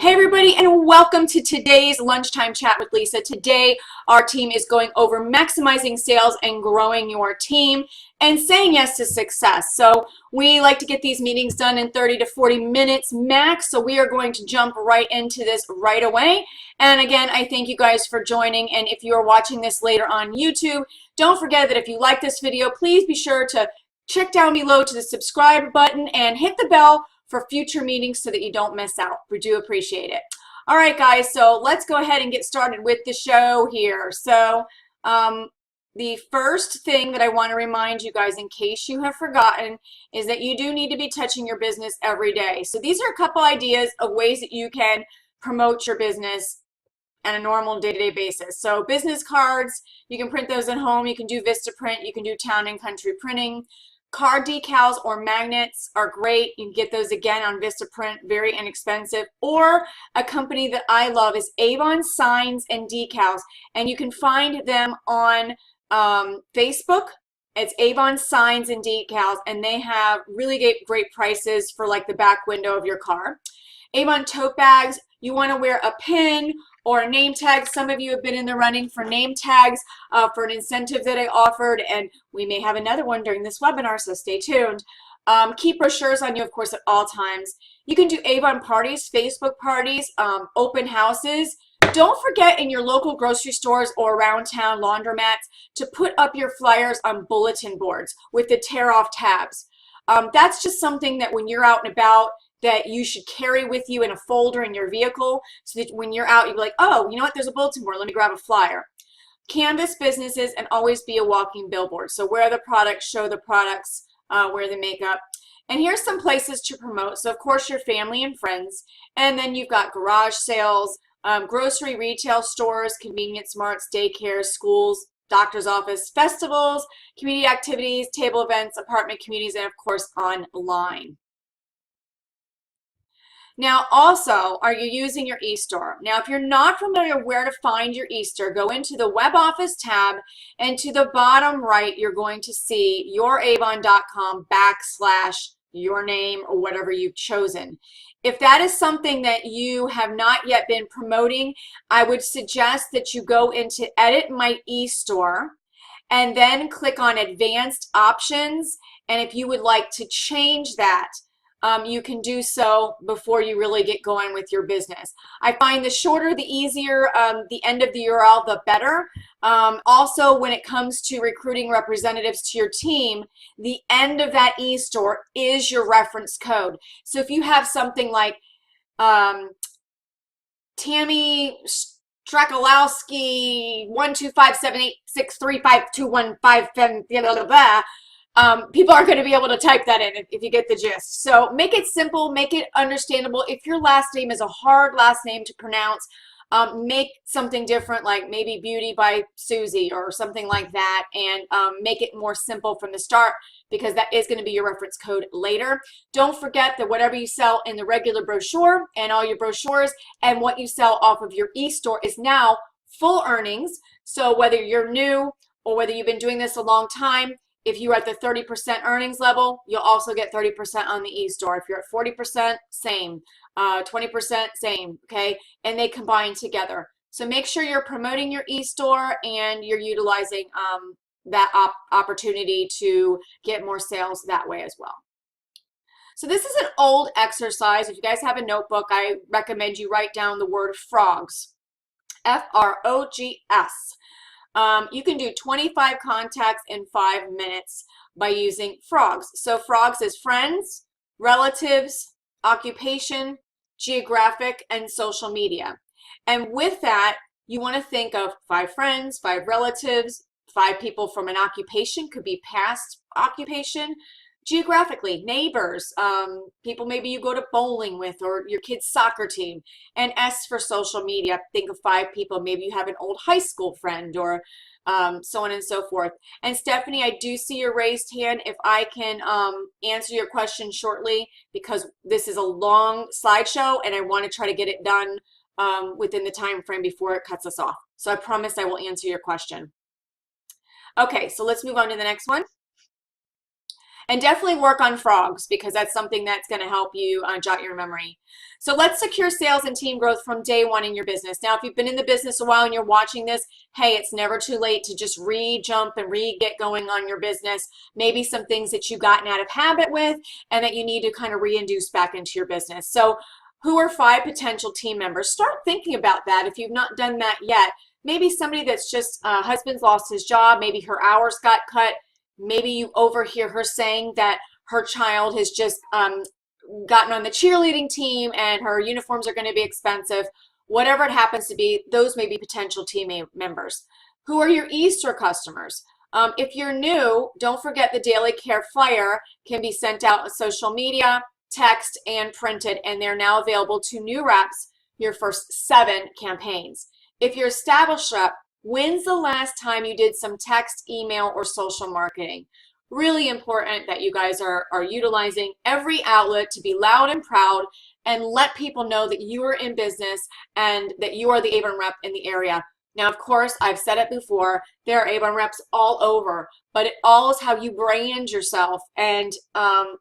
Hey everybody, and welcome to today's Lunchtime Chat with Lisa. Today our team is going over maximizing sales and growing your team and saying yes to success. So we like to get these meetings done in 30 to 40 minutes max, so we are going to jump right into this right away. And again, I thank you guys for joining, and if you are watching this later on YouTube, don't forget that if you like this video, please be sure to check down below to the subscribe button and hit the bell for future meetings so that you don't miss out. We do appreciate it. All right, guys, so let's go ahead and get started with the show here. So the first thing that I want to remind you guys, in case you have forgotten, is that you do need to be touching your business every day. So these are a couple ideas of ways that you can promote your business on a normal day-to-day basis. So business cards, you can print those at home. You can do Vistaprint. You can do town and country printing. Card decals or magnets are great. You can get those again on Vistaprint, very inexpensive. Or a company that I love is Avon Signs and Decals, and you can find them on Facebook. It's Avon Signs and Decals, and they have really great prices for like the back window of your car. Avon tote bags, you want to wear a pin or a name tag. Some of you have been in the running for name tags for an incentive that I offered, and we may have another one during this webinar, so stay tuned. Keep brochures on you, of course, at all times. You can do Avon parties, Facebook parties, open houses. Don't forget in your local grocery stores or around town laundromats to put up your flyers on bulletin boards with the tear-off tabs. That's just something that when you're out and about, that you should carry with you in a folder in your vehicle, so that when you're out, you'll be like, oh, you know what, there's a bulletin board, let me grab a flyer. Canvas businesses, and always be a walking billboard. So wear the products, show the products, wear the makeup. And here's some places to promote. So of course your family and friends, and then you've got garage sales, grocery retail stores, convenience marts, daycares, schools, doctor's office, festivals, community activities, table events, apartment communities, and of course online. Now also, are you using your eStore? Now if you're not familiar where to find your eStore, go into the web office tab, and to the bottom right you're going to see youravon.com / your name or whatever you've chosen. If that is something that you have not yet been promoting, I would suggest that you go into Edit My eStore and then click on Advanced Options, and if you would like to change that, you can do so before you really get going with your business. I find the shorter, the easier, the end of the URL, the better. Also, when it comes to recruiting representatives to your team, the end of that eStore is your reference code. So if you have something like Tammy Strakalowski 12578635215, people are going to be able to type that in if you get the gist. So make it simple, make it understandable. If your last name is a hard last name to pronounce, make something different, like maybe Beauty by Susie or something like that, and make it more simple from the start, because that is going to be your reference code later. Don't forget that whatever you sell in the regular brochure and all your brochures and what you sell off of your eStore is now full earnings. So whether you're new or whether you've been doing this a long time, if you're at the 30% earnings level, you'll also get 30% on the eStore. If you're at 40%, same. 20%, same, okay? And they combine together. So make sure you're promoting your eStore and you're utilizing that opportunity to get more sales that way as well. So this is an old exercise. If you guys have a notebook, I recommend you write down the word frogs. F-R-O-G-S. You can do 25 contacts in 5 minutes by using frogs. So frogs is friends, relatives, occupation, geographic, and social media. And with that, you want to think of 5 friends, 5 relatives, 5 people from an occupation, could be past occupation. Geographically, neighbors, people maybe you go to bowling with, or your kid's soccer team. And S for social media, think of 5 people. Maybe you have an old high school friend, or so on and so forth. And Stephanie, I do see your raised hand. If I can answer your question shortly, because this is a long slideshow and I want to try to get it done within the time frame before it cuts us off. So I promise I will answer your question. Okay, so let's move on to the next one. And definitely work on frogs, because that's something that's going to help you jot your memory. So let's secure sales and team growth from day one in your business. Now, if you've been in the business a while and you're watching this, hey, it's never too late to just re-jump and re-get going on your business. Maybe some things that you've gotten out of habit with and that you need to kind of reintroduce back into your business. So who are 5 potential team members? Start thinking about that if you've not done that yet. Maybe somebody that's just, husband's lost his job, maybe her hours got cut. Maybe you overhear her saying that her child has just gotten on the cheerleading team and her uniforms are going to be expensive. Whatever it happens to be, those may be potential team members. Who are your EStore customers? If you're new, don't forget the daily care flyer can be sent out on social media, text, and printed, and they're now available to new reps your first 7 campaigns. If you're established rep, when's the last time you did some text, email, or social marketing? Really important that you guys are utilizing every outlet to be loud and proud and let people know that you are in business and that you are the Avon rep in the area. Now, of course, I've said it before, there are Avon reps all over, but it all is how you brand yourself and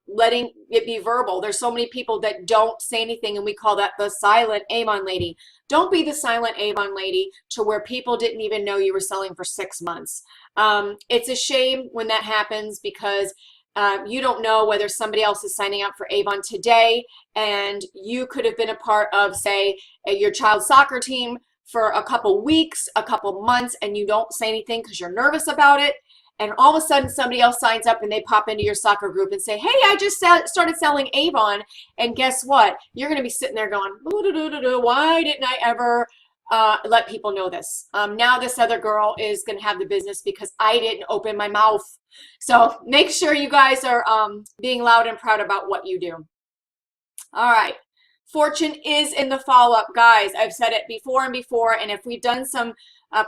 letting it be verbal. There's so many people that don't say anything, and we call that the silent Avon lady. Don't be the silent Avon lady to where people didn't even know you were selling for 6 months. It's a shame when that happens, because you don't know whether somebody else is signing up for Avon today, and you could have been a part of, say, your child's soccer team for a couple weeks, a couple months, and you don't say anything because you're nervous about it. And all of a sudden somebody else signs up and they pop into your soccer group and say, hey, I just started selling Avon. And guess what? You're going to be sitting there going, why didn't I ever let people know this? Now this other girl is going to have the business because I didn't open my mouth. So make sure you guys are being loud and proud about what you do. All right. Fortune is in the follow-up, guys. I've said it before and before, and if we've done some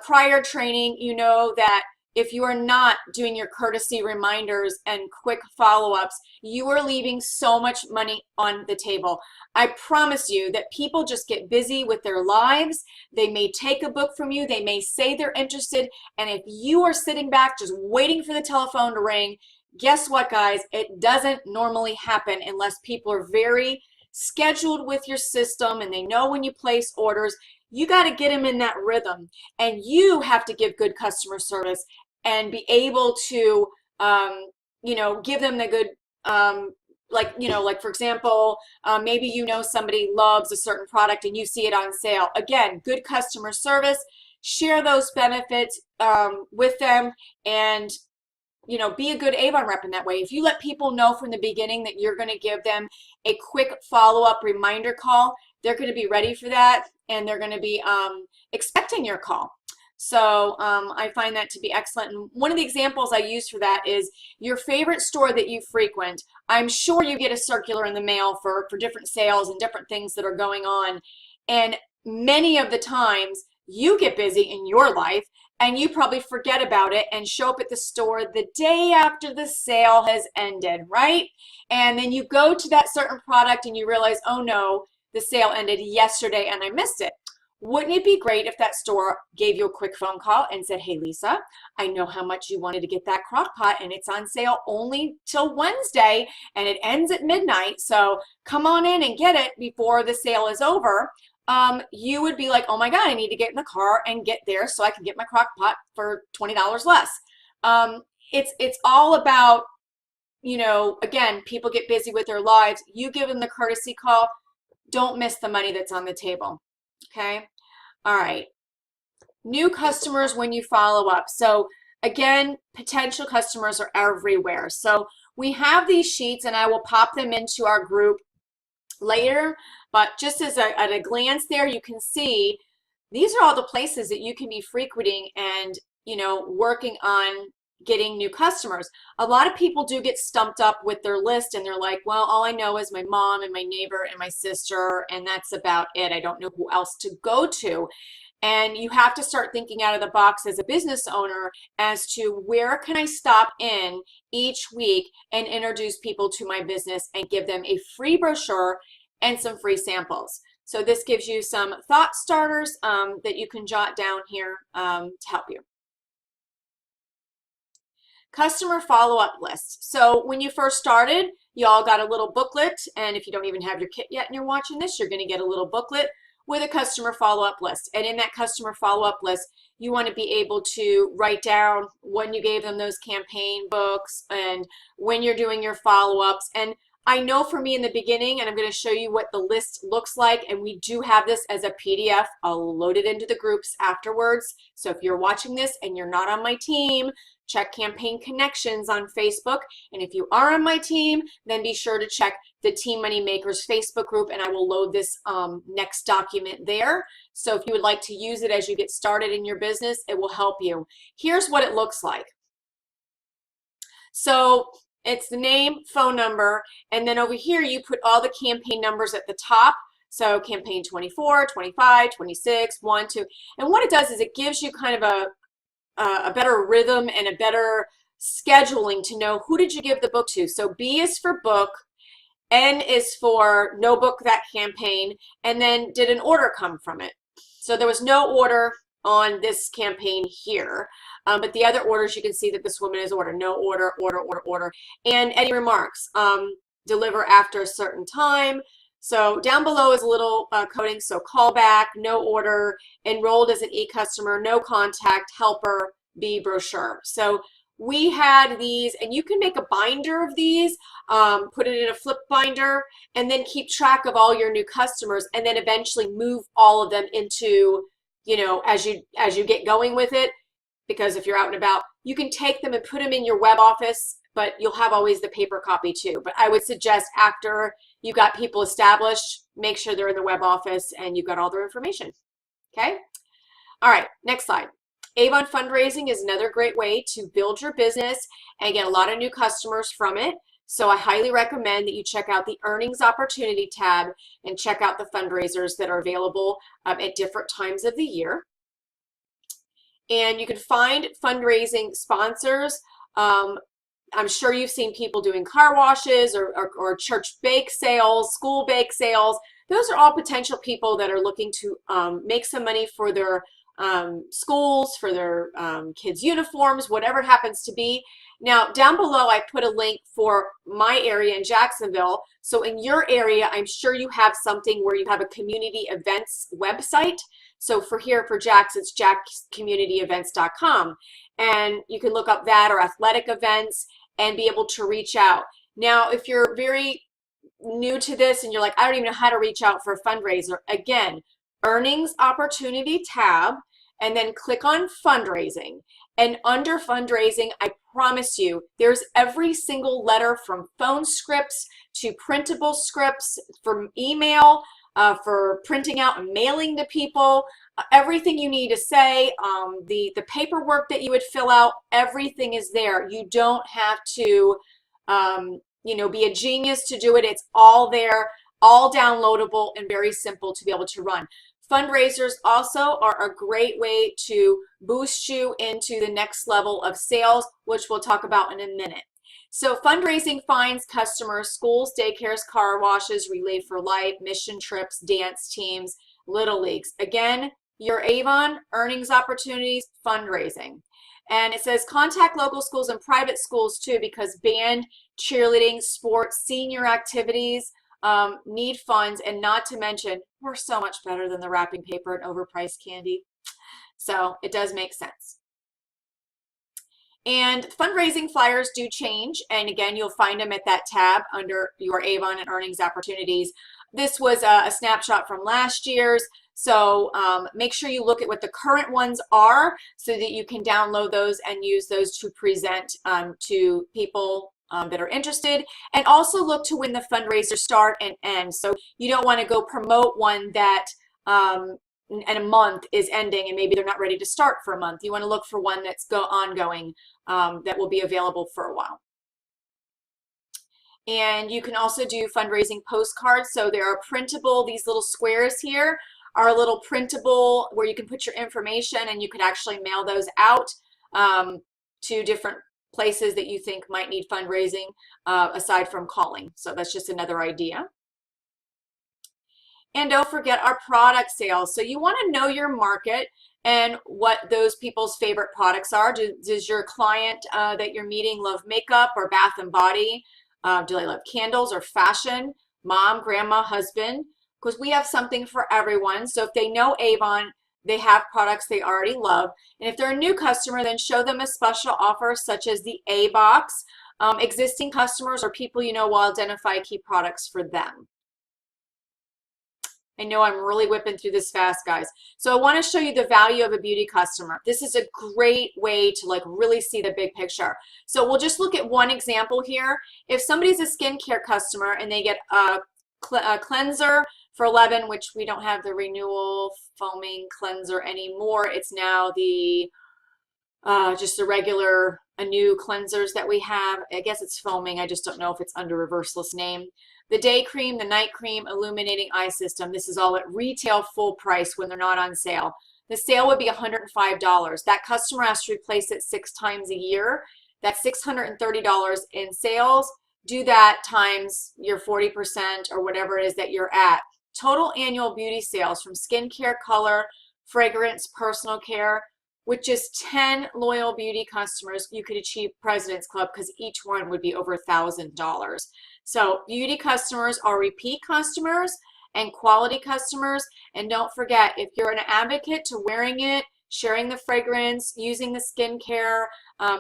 prior training, you know that if you are not doing your courtesy reminders and quick follow-ups, you are leaving so much money on the table. I promise you that people just get busy with their lives. They may take a book from you. They may say they're interested, and if you are sitting back just waiting for the telephone to ring, guess what, guys? It doesn't normally happen unless people are very scheduled with your system and they know when you place orders. You got to get them in that rhythm, and you have to give good customer service and be able to give them the good like for example, maybe somebody loves a certain product and you see it on sale. Again, good customer service, share those benefits with them, and be a good Avon rep in that way. If you let people know from the beginning that you're going to give them a quick follow-up reminder call, they're going to be ready for that, and they're going to be expecting your call. So I find that to be excellent. And one of the examples I use for that is your favorite store that you frequent. I'm sure you get a circular in the mail for different sales and different things that are going on. And many of the times you get busy in your life and you probably forget about it and show up at the store the day after the sale has ended, right? And then you go to that certain product and you realize, oh no, the sale ended yesterday and I missed it. Wouldn't it be great if that store gave you a quick phone call and said, hey, Lisa, I know how much you wanted to get that crock pot, and it's on sale only till Wednesday, and it ends at midnight, so come on in and get it before the sale is over. You would be like, oh my God, I need to get in the car and get there so I can get my crock pot for $20 less. It's all about, again, people get busy with their lives. You give them the courtesy call. Don't miss the money that's on the table. Okay. All right. New customers when you follow up. So again, potential customers are everywhere. So we have these sheets, and I will pop them into our group later, but just as at a glance there, you can see these are all the places that you can be frequenting and working on getting new customers. A lot of people do get stumped up with their list, and they're like, well, all I know is my mom and my neighbor and my sister, and that's about it. I don't know who else to go to. And you have to start thinking out of the box as a business owner as to where can I stop in each week and introduce people to my business and give them a free brochure and some free samples. So this gives you some thought starters that you can jot down here to help you. Customer follow-up list. So when you first started, y'all got a little booklet, and if you don't even have your kit yet and you're watching this, you're going to get a little booklet with a customer follow-up list. And in that customer follow-up list, you want to be able to write down when you gave them those campaign books and when you're doing your follow-ups. And I know for me in the beginning, and I'm going to show you what the list looks like, and we do have this as a PDF. I'll load it into the groups afterwards. So if you're watching this and you're not on my team, check Campaign Connections on Facebook. And if you are on my team, then be sure to check the Team Money Makers Facebook group, and I will load this next document there. So if you would like to use it as you get started in your business, it will help you. Here's what it looks like. So it's the name, phone number, and then over here you put all the campaign numbers at the top. So campaign 24, 25, 26, 1, 2. And what it does is it gives you kind of a better rhythm and a better scheduling to know who did you give the book to. So B is for book, N is for no book that campaign, and then did an order come from it. So there was no order on this campaign here, but the other orders you can see that this woman has ordered. No order, order, order, order. And any remarks, deliver after a certain time. So down below is a little coding, so callback, no order, enrolled as an e-customer, no contact, helper, B brochure. So we had these, and you can make a binder of these, put it in a flip binder, and then keep track of all your new customers, and then eventually move all of them into, you know, as you get going with it. Because if you're out and about, you can take them and put them in your web office, but you'll have always the paper copy too. But I would suggest after you got people established, make sure they're in the web office and you've got all their information. Okay? All right, next slide. Avon fundraising is another great way to build your business and get a lot of new customers from it. So I highly recommend that you check out the earnings opportunity tab and check out the fundraisers that are available at different times of the year. And you can find fundraising sponsors. I'm sure you've seen people doing car washes or church bake sales, school bake sales. Those are all potential people that are looking to make some money for their schools, for their kids' uniforms, whatever it happens to be. Now, down below, I put a link for my area in Jacksonville. So in your area, I'm sure you have something where you have a community events website. So for here, for Jax, it's jaxcommunityevents.com. And you can look up that or athletic events and be able to reach out. Now, if you're very new to this and you're like, I don't even know how to reach out for a fundraiser, again, earnings opportunity tab, and then click on fundraising. And under fundraising, I promise you, there's every single letter from phone scripts to printable scripts, from email, for printing out and mailing to people, everything you need to say, the paperwork that you would fill out, everything is there. You don't have to, you know, be a genius to do it. It's all there, all downloadable and very simple to be able to run. Fundraisers also are a great way to boost you into the next level of sales, which we'll talk about in a minute. So fundraising finds customers, schools, daycares, car washes, Relay for Life, mission trips, dance teams, little leagues. Again, your Avon, earnings opportunities, fundraising. And it says contact local schools and private schools too, because band, cheerleading, sports, senior activities need funds, and not to mention, we're so much better than the wrapping paper and overpriced candy. So it does make sense. And fundraising flyers do change, and again, you'll find them at that tab under your Avon and earnings opportunities. This was a snapshot from last year's, so make sure you look at what the current ones are so that you can download those and use those to present to people that are interested. And also look to when the fundraisers start and end. So you don't want to go promote one that and a month is ending and maybe they're not ready to start for a month. You want to look for one that's ongoing, that will be available for a while. And you can also do fundraising postcards. So there are printable, these little squares here are a little printable where you can put your information, and you could actually mail those out to different places that you think might need fundraising aside from calling. So that's just another idea. And don't forget our product sales. So you want to know your market and what those people's favorite products are. Does your client that you're meeting love makeup or bath and body? Do they love candles or fashion? Mom, grandma, husband? Because we have something for everyone. So if they know Avon, they have products they already love. And if they're a new customer, then show them a special offer such as the A box. Existing customers or people you know will identify key products for them. I know I'm really whipping through this fast, guys. So I want to show you the value of a beauty customer. This is a great way to like really see the big picture. So we'll just look at one example here. If somebody's a skincare customer and they get a cleanser for $11, which we don't have the renewal foaming cleanser anymore. It's now the just the regular new cleansers that we have. I guess it's foaming. I just don't know if it's under a verseless name. The day cream, the night cream, illuminating eye system. This is all at retail full price when they're not on sale. The sale would be $105. That customer has to replace it 6 times a year. That's $630 in sales. Do that times your 40% or whatever it is that you're at. Total annual beauty sales from skincare, color, fragrance, personal care. With just 10 loyal beauty customers, you could achieve President's Club because each one would be over $1,000. So beauty customers are repeat customers and quality customers. And don't forget, if you're an advocate to wearing it, sharing the fragrance, using the skincare,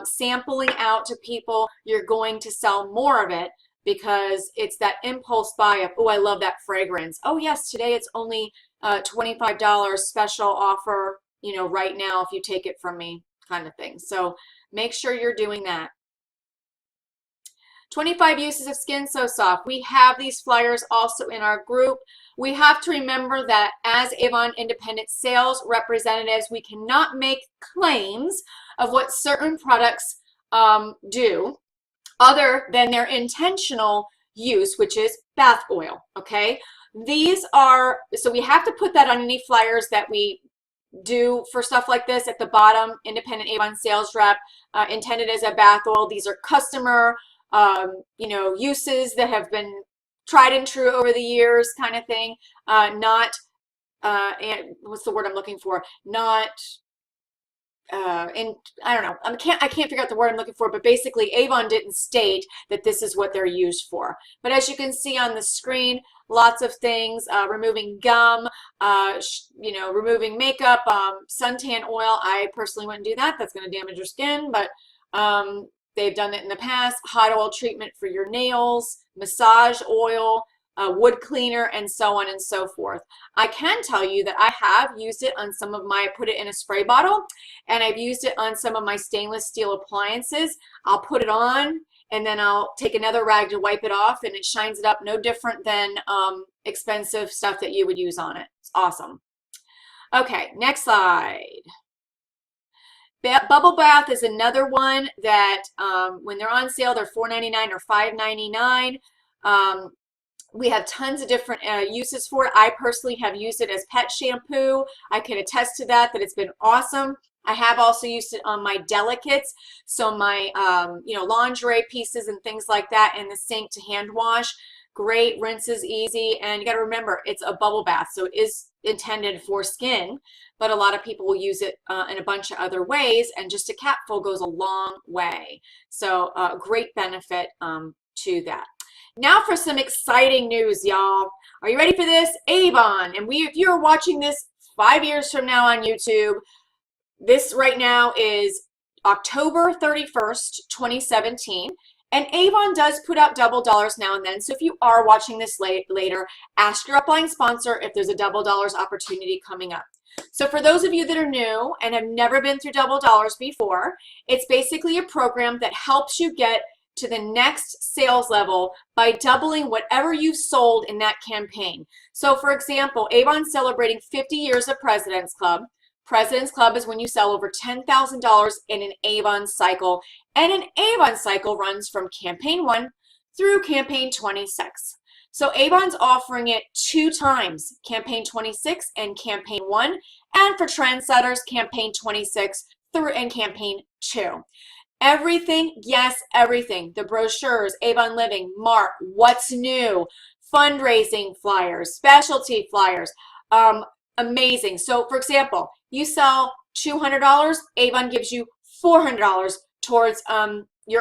sampling out to people, you're going to sell more of it because it's that impulse buy of, oh, I love that fragrance. Oh, yes, today it's only $25 special offer, you know, right now if you take it from me kind of thing. So make sure you're doing that. 25 uses of Skin So Soft. We have these flyers also in our group. We have to remember that as Avon independent sales representatives, we cannot make claims of what certain products do other than their intentional use, which is bath oil, okay? These are, so we have to put that on any flyers that we do for stuff like this at the bottom. Independent Avon Sales Rep, intended as a bath oil. These are customer you know, uses that have been tried and true over the years kind of thing. Not, and what's the word I'm looking for? Not, and I don't know, I can't figure out the word I'm looking for, but basically Avon didn't state that this is what they're used for. But as you can see on the screen, lots of things, removing gum, you know, removing makeup, suntan oil. I personally wouldn't do that. That's going to damage your skin, but they've done it in the past. Hot oil treatment for your nails, massage oil, wood cleaner, and so on and so forth. I can tell you that I have used it on some of my, put it in a spray bottle, and I've used it on some of my stainless steel appliances. I'll put it on, and then I'll take another rag to wipe it off, and it shines it up no different than expensive stuff that you would use on it. It's awesome. Okay, next slide. Bubble bath is another one that when they're on sale, they're $4.99 or $5.99. We have tons of different uses for it. I personally have used it as pet shampoo. I can attest to that it's been awesome. I have also used it on my delicates, so my you know, lingerie pieces and things like that in the sink to hand wash. Great, rinses easy, and you got to remember it's a bubble bath, so it is intended for skin, but a lot of people will use it in a bunch of other ways, and just a capful goes a long way. So great benefit to that. Now for some exciting news, y'all. Are you ready for this? Avon, and if you're watching this 5 years from now on YouTube, this right now is October 31st, 2017. And Avon does put out double dollars now and then. So if you are watching this later, ask your upline sponsor if there's a double dollars opportunity coming up. So for those of you that are new and have never been through double dollars before, it's basically a program that helps you get to the next sales level by doubling whatever you've sold in that campaign. So for example, Avon's celebrating 50 years of President's Club. President's Club is when you sell over $10,000 in an Avon cycle, and an Avon cycle runs from campaign 1 through campaign 26. So Avon's offering it 2 times, campaign 26 and campaign 1, and for trendsetters, campaign 26 through and campaign 2. Everything, yes, everything. The brochures, Avon Living, Mark, What's New, fundraising flyers, specialty flyers, amazing. So for example, you sell $200, Avon gives you $400 towards you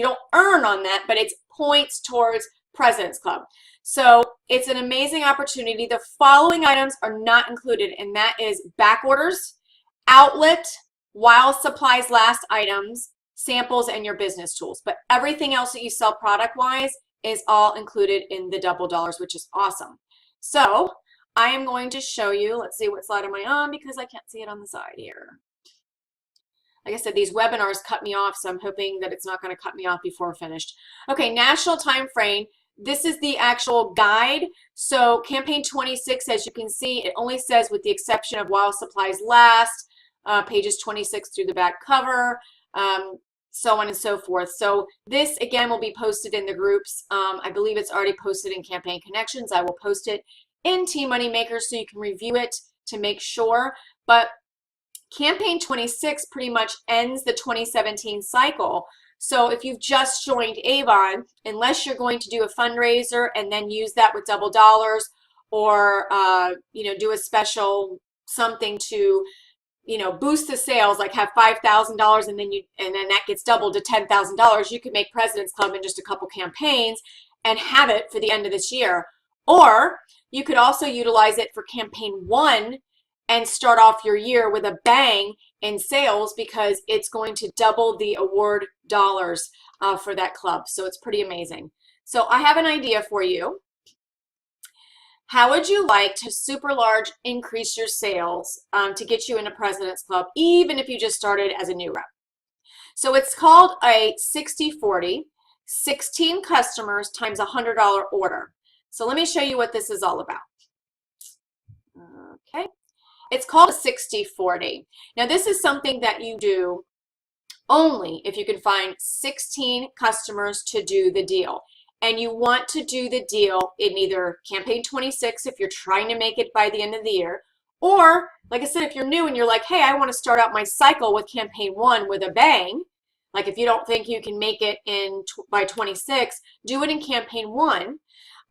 don't earn on that, but it's points towards President's Club. So it's an amazing opportunity. The following items are not included, and that is back orders, outlet, while supplies last items, samples, and your business tools. But everything else that you sell product-wise is all included in the double dollars, which is awesome. So I am going to show you, let's see what slide am I on because I can't see it on the side here. Like I said, these webinars cut me off, so I'm hoping that it's not going to cut me off before we're finished. Okay, national time frame. This is the actual guide. So campaign 26, as you can see, it only says with the exception of while supplies last, pages 26 through the back cover, so on and so forth. So this, again, will be posted in the groups. I believe it's already posted in Campaign Connections. I will post it in Team Moneymaker so you can review it to make sure. But Campaign 26 pretty much ends the 2017 cycle. So if you've just joined Avon, unless you're going to do a fundraiser and then use that with double dollars, or do a special something to boost the sales, like have $5,000 and then that gets doubled to $10,000, you can make President's Club in just a couple campaigns and have it for the end of this year. Or you could also utilize it for campaign 1 and start off your year with a bang in sales, because it's going to double the award dollars for that club. So it's pretty amazing. So I have an idea for you. How would you like to super large increase your sales to get you into President's Club, even if you just started as a new rep? So it's called a 60-40, 16 customers times $100 order. So let me show you what this is all about. Okay. It's called a 60-40. Now this is something that you do only if you can find 16 customers to do the deal. And you want to do the deal in either campaign 26 if you're trying to make it by the end of the year, or like I said, if you're new and you're like, hey, I want to start out my cycle with campaign 1 with a bang, like if you don't think you can make it by 26, do it in campaign 1.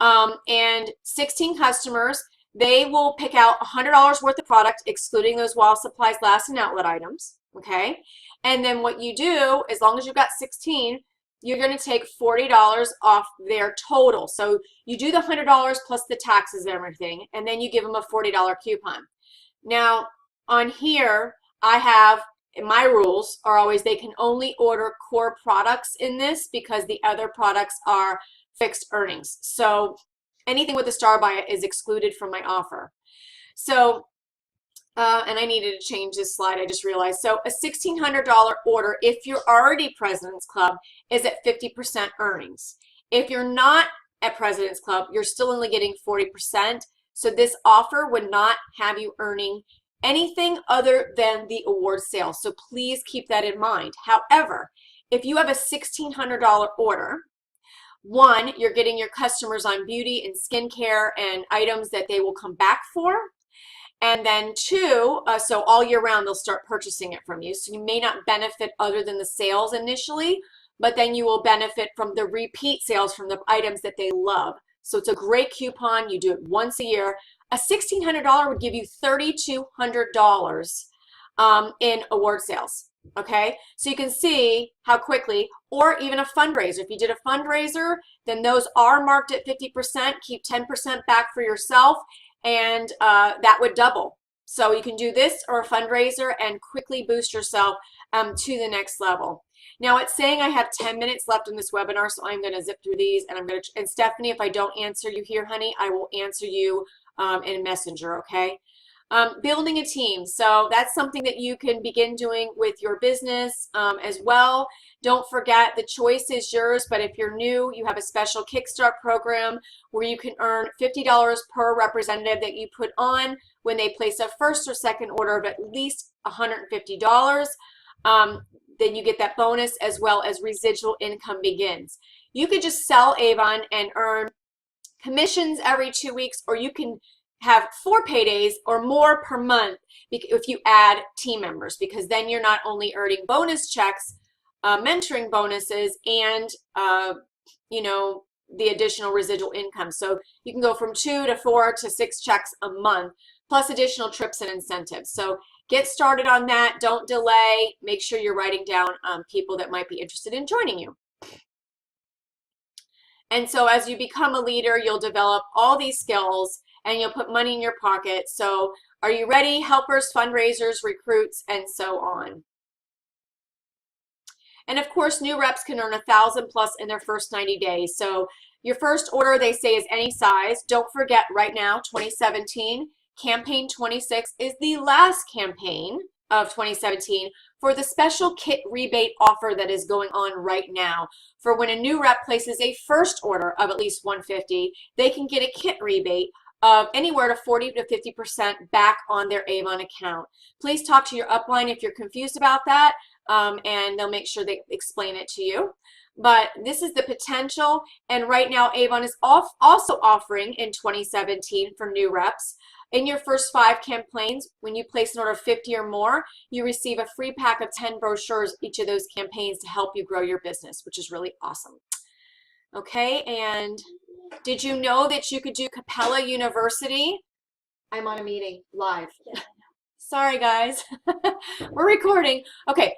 And 16 customers, they will pick out $100 worth of product, excluding those while supplies last and outlet items, okay? And then what you do, as long as you've got 16, you're going to take $40 off their total. So you do the $100 plus the taxes and everything, and then you give them a $40 coupon. Now, on here, my rules are always they can only order core products in this because the other products are fixed earnings. So anything with a star by it is excluded from my offer. So, and I needed to change this slide, I just realized. So a $1,600 order, if you're already President's Club, is at 50% earnings. If you're not at President's Club, you're still only getting 40%. So this offer would not have you earning anything other than the award sales. So please keep that in mind. However, if you have a $1,600 order, 1, you're getting your customers on beauty and skincare and items that they will come back for. And then 2, so all year round, they'll start purchasing it from you. So you may not benefit other than the sales initially, but then you will benefit from the repeat sales from the items that they love. So it's a great coupon. You do it once a year. A $1,600 would give you $3,200 in award sales. Okay, so you can see how quickly, or even a fundraiser. If you did a fundraiser, then those are marked at 50%. Keep 10% back for yourself, and that would double. So you can do this or a fundraiser and quickly boost yourself to the next level. Now it's saying I have 10 minutes left in this webinar, so I'm going to zip through these, and and Stephanie, if I don't answer you here, honey, I will answer you in Messenger, okay? Building a team. So that's something that you can begin doing with your business as well. Don't forget, the choice is yours, but if you're new, you have a special Kickstart program where you can earn $50 per representative that you put on when they place a first or second order of at least $150. Then you get that bonus, as well as residual income begins. You could just sell Avon and earn commissions every 2 weeks, or you can have 4 paydays or more per month if you add team members, because then you're not only earning bonus checks, mentoring bonuses, and the additional residual income. So you can go from 2 to 4 to 6 checks a month, plus additional trips and incentives. So get started on that. Don't delay. Make sure you're writing down people that might be interested in joining you. And so as you become a leader, you'll develop all these skills and you'll put money in your pocket. So are you ready? Helpers, fundraisers, recruits, and so on. And of course, new reps can earn 1,000 plus in their first 90 days. So your first order, they say, is any size. Don't forget, right now, 2017, campaign 26 is the last campaign of 2017 for the special kit rebate offer that is going on right now. For when a new rep places a first order of at least $150, they can get a kit rebate of anywhere to 40 to 50% back on their Avon account. Please talk to your upline if you're confused about that, and they'll make sure they explain it to you. But this is the potential, and right now Avon is also offering in 2017 for new reps. In your first 5 campaigns, when you place an order of 50 or more, you receive a free pack of 10 brochures each of those campaigns to help you grow your business, which is really awesome. Okay, and did you know that you could do Capella University? I'm on a meeting live. Yeah. Sorry, guys. We're recording. Okay.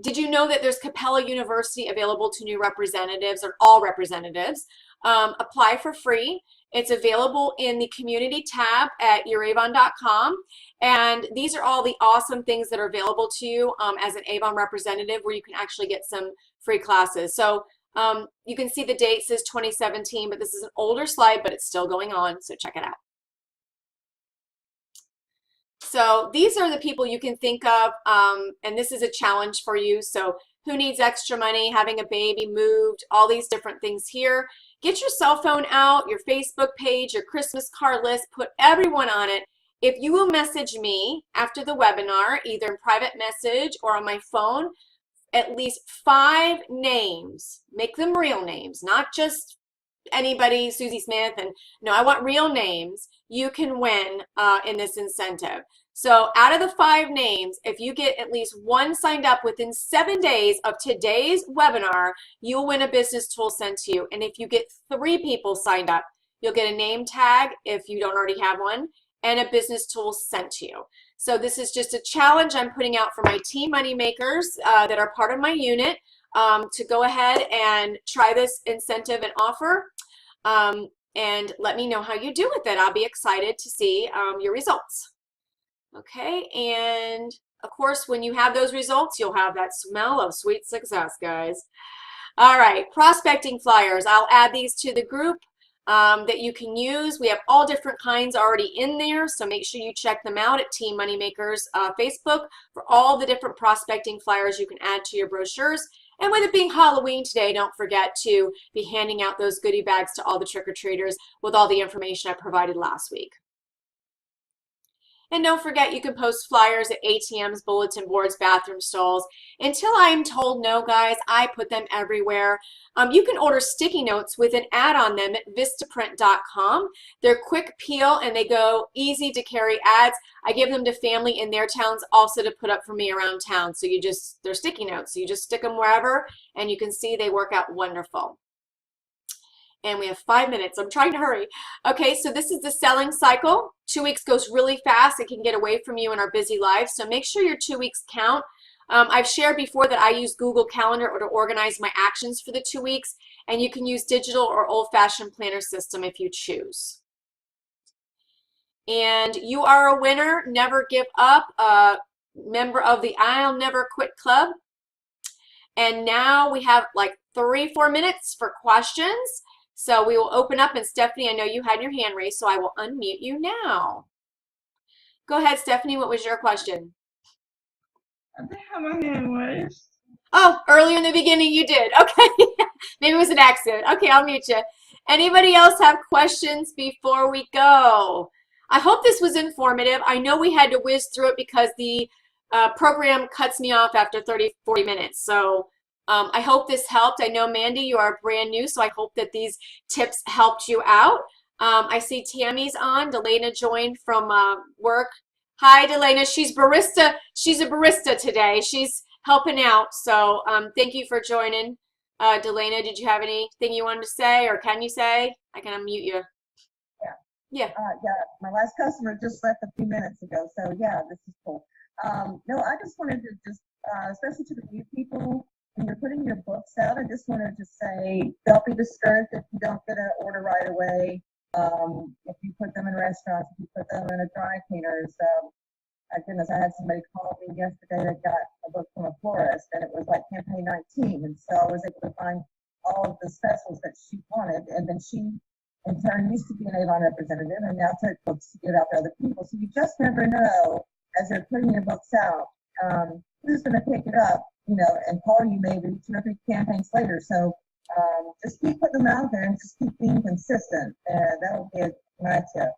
Did you know that there's Capella University available to new representatives or all representatives? Apply for free. It's available in the community tab at youravon.com. And these are all the awesome things that are available to you as an Avon representative, where you can actually get some free classes. So you can see the date says 2017, but this is an older slide, but it's still going on. So check it out. So these are the people you can think of, and this is a challenge for you. So who needs extra money, having a baby, moved, all these different things here. Get your cell phone out, your Facebook page, your Christmas card list, put everyone on it. If you will message me after the webinar, either in private message or on my phone, at least 5 names, make them real names, not just anybody, Susie Smith, and no, I want real names. You can win in this incentive. So out of the 5 names, if you get at least 1 signed up within 7 days of today's webinar, you'll win a business tool sent to you. And if you get 3 people signed up, you'll get a name tag if you don't already have one, and a business tool sent to you. So this is just a challenge I'm putting out for my team money makers that are part of my unit to go ahead and try this incentive and offer. And let me know how you do with it. I'll be excited to see your results. Okay, and of course, when you have those results, you'll have that smell of sweet success, guys. All right, prospecting flyers. I'll add these to the group that you can use. We have all different kinds already in there, so make sure you check them out at Team Moneymakers Facebook for all the different prospecting flyers you can add to your brochures. And with it being Halloween today, don't forget to be handing out those goodie bags to all the trick-or-treaters with all the information I provided last week. And don't forget, you can post flyers at ATMs, bulletin boards, bathroom stalls. Until I'm told no, guys, I put them everywhere. You can order sticky notes with an ad on them at vistaprint.com. They're quick peel and they go easy to carry ads. I give them to family in their towns also to put up for me around town. So they're sticky notes. So you just stick them wherever and you can see they work out wonderful. And we have 5 minutes. I'm trying to hurry. Okay, so this is the selling cycle. 2 weeks goes really fast. It can get away from you in our busy lives. So make sure your 2 weeks count. I've shared before that I use Google Calendar to organize my actions for the 2 weeks. And you can use digital or old-fashioned planner system if you choose. And you are a winner. Never give up. A member of the I'll Never Quit Club. And now we have like 3-4 minutes for questions. So we will open up, and Stephanie, I know you had your hand raised, so I will unmute you now. Go ahead, Stephanie, what was your question? I didn't have my hand raised. Oh, earlier in the beginning you did. Okay, maybe it was an accident. Okay, I'll mute you. Anybody else have questions before we go? I hope this was informative. I know we had to whiz through it because the program cuts me off after 30-40 minutes. So I hope this helped. I know, Mandy, you are brand new, so I hope that these tips helped you out. I see Tammy's on. Delana joined from work. Hi, Delana. She's barista. She's a barista today. She's helping out, so thank you for joining. Delana, did you have anything you wanted to say, or can you say? I can unmute you. Yeah. Yeah. Yeah, my last customer just left a few minutes ago, so yeah, this is cool. No, I just wanted to just, especially to the new people, when you're putting your books out, I just wanted to say, don't be discouraged if you don't get an order right away. If you put them in restaurants, if you put them in a dry cleaners, goodness, I had somebody call me yesterday that got a book from a florist, and it was like campaign 19, and so I was able to find all of the specials that she wanted, and then she, in turn, used to be an Avon representative, and now took books to give out to other people. So you just never know, as you're putting your books out, who's going to pick it up, you know, and call you maybe 2 or 3 campaigns later. So just keep putting them out there and just keep being consistent, and that will be my tip.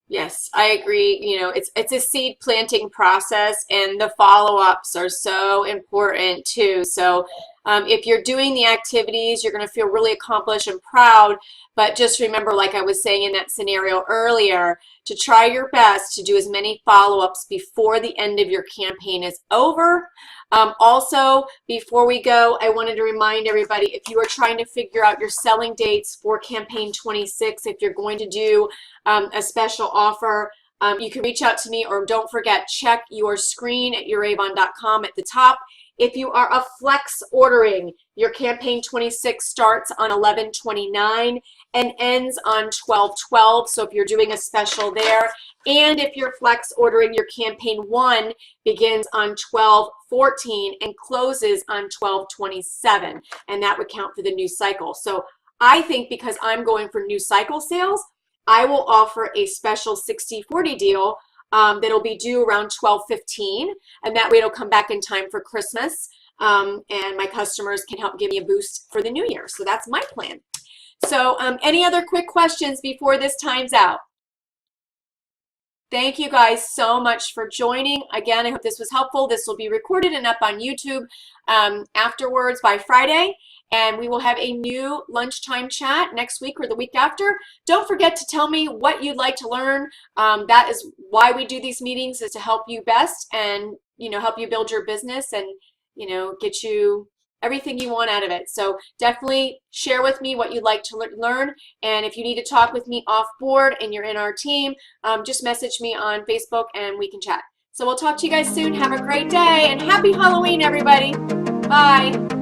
Yes, I agree. You know, it's a seed planting process, and the follow-ups are so important too. So if you're doing the activities, you're going to feel really accomplished and proud. But just remember, like I was saying in that scenario earlier, to try your best to do as many follow-ups before the end of your campaign is over. Also, before we go, I wanted to remind everybody, if you are trying to figure out your selling dates for campaign 26, if you're going to do a special offer, you can reach out to me, or don't forget, check your screen at youravon.com at the top. If you are a flex ordering, your campaign 26 starts on 11/29 and ends on 12/12. So if you're doing a special there, and if you're flex ordering, your campaign 1 begins on 12/14 and closes on 12/27, and that would count for the new cycle. So I think because I'm going for new cycle sales, I will offer a special 60/40 deal that'll be due around 12/15, and that way it'll come back in time for Christmas, and my customers can help give me a boost for the new year. So that's my plan. So any other quick questions before this time's out? Thank you guys so much for joining. Again, I hope this was helpful. This will be recorded and up on YouTube afterwards by Friday. And we will have a new lunchtime chat next week or the week after. Don't forget to tell me what you'd like to learn. That is why we do these meetings, is to help you best and, you know, help you build your business and, you know, get you everything you want out of it. So definitely share with me what you'd like to learn. And if you need to talk with me off board and you're in our team, just message me on Facebook and we can chat. So we'll talk to you guys soon. Have a great day and happy Halloween, everybody. Bye.